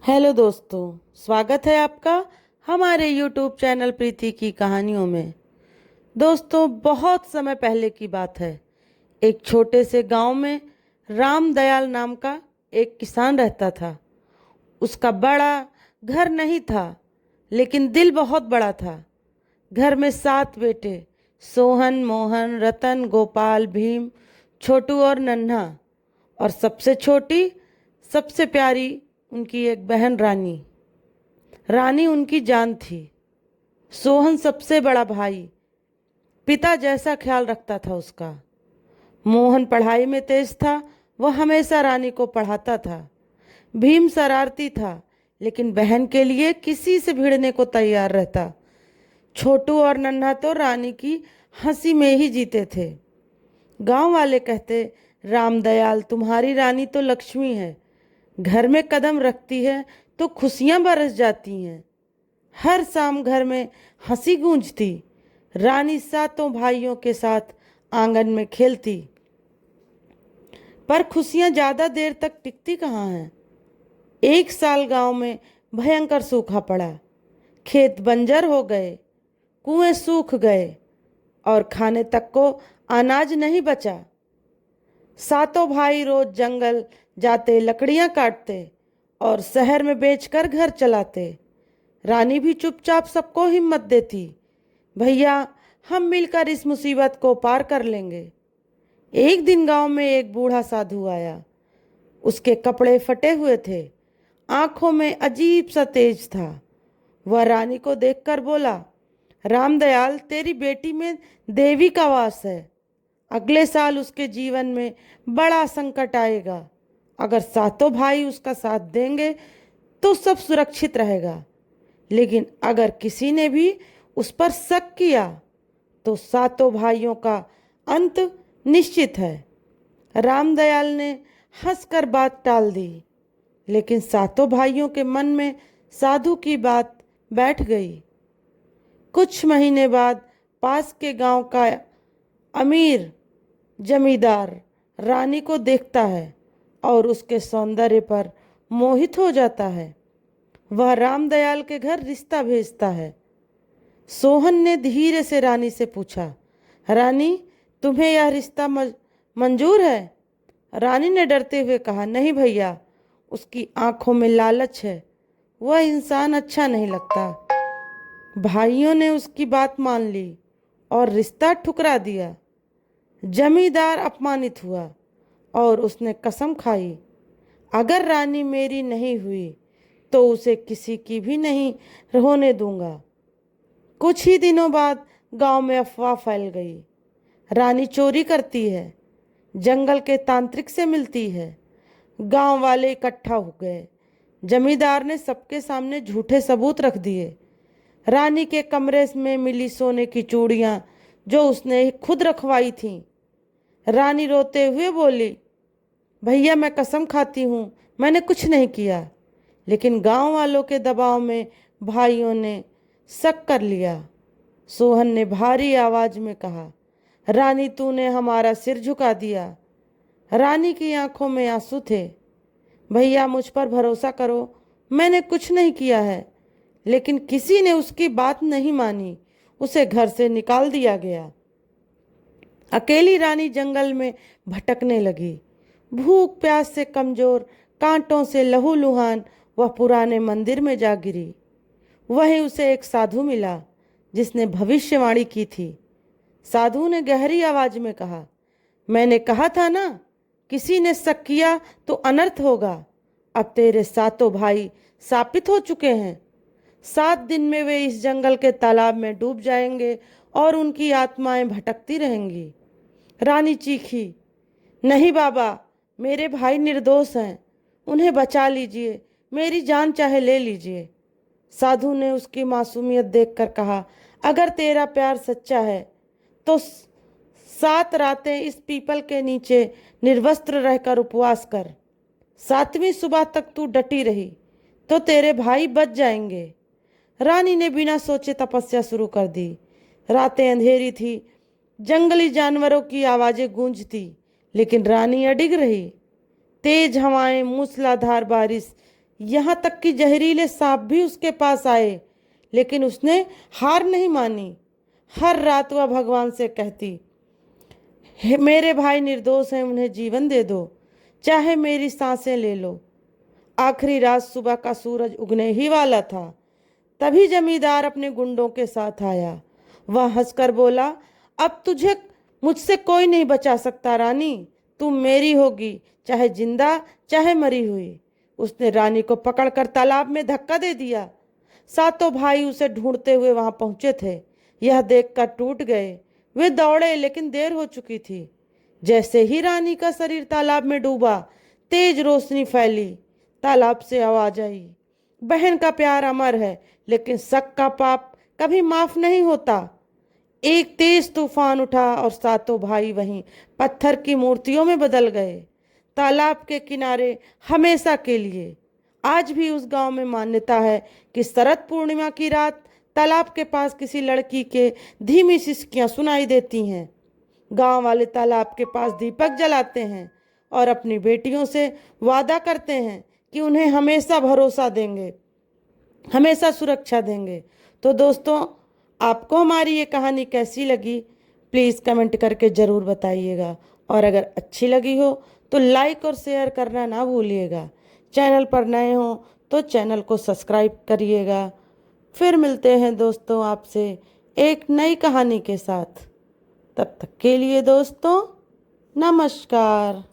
Hello दोस्तों, स्वागत है आपका हमारे यूट्यूब चैनल प्रीति की कहानियों में। दोस्तों, बहुत समय पहले की बात है। एक छोटे से गांव में राम दयाल नाम का एक किसान रहता था। उसका बड़ा घर नहीं था, लेकिन दिल बहुत बड़ा था। घर में 7 बेटे, सोहन, मोहन, रतन, गोपाल, भीम, छोटू और नन्हा, और सबसे छोटी, सबसे प्यारी उनकी एक बहन रानी। रानी उनकी जान थी। सोहन सबसे बड़ा भाई, पिता जैसा ख्याल रखता था उसका। मोहन पढ़ाई में तेज था, वह हमेशा रानी को पढ़ाता था। भीम शरारती था, लेकिन बहन के लिए किसी से भिड़ने को तैयार रहता। छोटू और नन्हा तो रानी की हंसी में ही जीते थे। गांव वाले कहते, रामदयाल, तुम्हारी रानी तो लक्ष्मी है। घर में कदम रखती है तो खुशियां बरस जाती हैं। हर शाम घर में हंसी गूंजती। रानी 7 भाइयों के साथ आंगन में खेलती। पर खुशियां ज्यादा देर तक टिकती कहाँ हैं। एक साल गांव में भयंकर सूखा पड़ा। खेत बंजर हो गए, कुएं सूख गए और खाने तक को अनाज नहीं बचा। 7 भाई रोज जंगल जाते, लकड़ियां काटते और शहर में बेचकर घर चलाते। रानी भी चुपचाप सबको हिम्मत देती, भैया, हम मिलकर इस मुसीबत को पार कर लेंगे। एक दिन गांव में एक बूढ़ा साधु आया। उसके कपड़े फटे हुए थे, आंखों में अजीब सा तेज था। वह रानी को देखकर बोला, रामदयाल, तेरी बेटी में देवी का वास है। अगले साल उसके जीवन में बड़ा संकट आएगा। अगर 7 भाई उसका साथ देंगे तो सब सुरक्षित रहेगा, लेकिन अगर किसी ने भी उस पर शक किया तो 7 भाइयों का अंत निश्चित है। रामदयाल ने हंसकर बात टाल दी, लेकिन 7 भाइयों के मन में साधु की बात बैठ गई। कुछ महीने बाद पास के गांव का अमीर जमींदार रानी को देखता है और उसके सौंदर्य पर मोहित हो जाता है। वह रामदयाल के घर रिश्ता भेजता है। सोहन ने धीरे से रानी से पूछा, रानी, तुम्हें यह रिश्ता मंजूर है? रानी ने डरते हुए कहा, नहीं भैया, उसकी आंखों में लालच है, वह इंसान अच्छा नहीं लगता। भाइयों ने उसकी बात मान ली और रिश्ता ठुकरा दिया। जमींदार अपमानित हुआ और उसने कसम खाई, अगर रानी मेरी नहीं हुई तो उसे किसी की भी नहीं होने दूंगा। कुछ ही दिनों बाद गांव में अफवाह फैल गई। रानी चोरी करती है, जंगल के तांत्रिक से मिलती है। गांव वाले इकट्ठा हो गए। जमींदार ने सबके सामने झूठे सबूत रख दिए। रानी के कमरे में मिली सोने की चूड़ियां जो उसने खुद रखवाई थीं। रानी रोते हुए बोली, भैया, मैं कसम खाती हूँ, मैंने कुछ नहीं किया। लेकिन गांव वालों के दबाव में भाइयों ने शक कर लिया। सोहन ने भारी आवाज में कहा, रानी, तूने हमारा सिर झुका दिया। रानी की आंखों में आंसू थे। भैया, मुझ पर भरोसा करो, मैंने कुछ नहीं किया है। लेकिन किसी ने उसकी बात नहीं मानी, उसे घर से निकाल दिया गया। अकेली रानी जंगल में भटकने लगी। भूख प्यास से कमजोर, कांटों से लहूलुहान, वह पुराने मंदिर में जा गिरी। वहीं उसे एक साधु मिला जिसने भविष्यवाणी की थी। साधु ने गहरी आवाज में कहा, मैंने कहा था ना, किसी ने शक किया तो अनर्थ होगा। अब तेरे 7 भाई शापित हो चुके हैं। 7 दिन में वे इस जंगल के तालाब में डूब जाएंगे और उनकी आत्माएं भटकती रहेंगी। रानी चीखी, नहीं बाबा, मेरे भाई निर्दोष हैं, उन्हें बचा लीजिए, मेरी जान चाहे ले लीजिए। साधु ने उसकी मासूमियत देखकर कहा, अगर तेरा प्यार सच्चा है तो 7 रातें इस पीपल के नीचे निर्वस्त्र रहकर उपवास कर। 7वीं सुबह तक तू डटी रही तो तेरे भाई बच जाएंगे। रानी ने बिना सोचे तपस्या शुरू कर दी। रातें अंधेरी थी, जंगली जानवरों की आवाजें गूंजती, लेकिन रानी अडिग रही। तेज हवाएं, मूसलाधार बारिश यहाँ तक कि जहरीले सांप भी उसके पास आए, लेकिन उसने हार नहीं मानी। हर रात वह भगवान से कहती, हे मेरे भाई निर्दोष हैं, उन्हें जीवन दे दो, चाहे मेरी सांसें ले लो। आखिरी रात सुबह का सूरज उगने ही वाला था, तभी जमींदार अपने गुंडों के साथ आया। वह हंसकर बोला, अब तुझे मुझसे कोई नहीं बचा सकता रानी, तू मेरी होगी, चाहे जिंदा चाहे मरी हुई। उसने रानी को पकड़कर तालाब में धक्का दे दिया। सातों भाई उसे ढूंढते हुए वहां पहुंचे थे। यह देखकर टूट गए। वे दौड़े, लेकिन देर हो चुकी थी। जैसे ही रानी का शरीर तालाब में डूबा, तेज रोशनी फैली। तालाब से आवाज आई, बहन का प्यार अमर है, लेकिन शक का पाप कभी माफ नहीं होता। एक तेज तूफान उठा और सातों भाई वहीं पत्थर की मूर्तियों में बदल गए, तालाब के किनारे हमेशा के लिए। आज भी उस गांव में मान्यता है कि शरद पूर्णिमा की रात तालाब के पास किसी लड़की के धीमी सिसकियां सुनाई देती हैं। गांव वाले तालाब के पास दीपक जलाते हैं और अपनी बेटियों से वादा करते हैं कि उन्हें हमेशा भरोसा देंगे, हमेशा सुरक्षा देंगे। तो दोस्तों, आपको हमारी ये कहानी कैसी लगी, प्लीज़ कमेंट करके ज़रूर बताइएगा। और अगर अच्छी लगी हो तो लाइक और शेयर करना ना भूलिएगा। चैनल पर नए हो तो चैनल को सब्सक्राइब करिएगा। फिर मिलते हैं दोस्तों आपसे एक नई कहानी के साथ। तब तक के लिए दोस्तों, नमस्कार।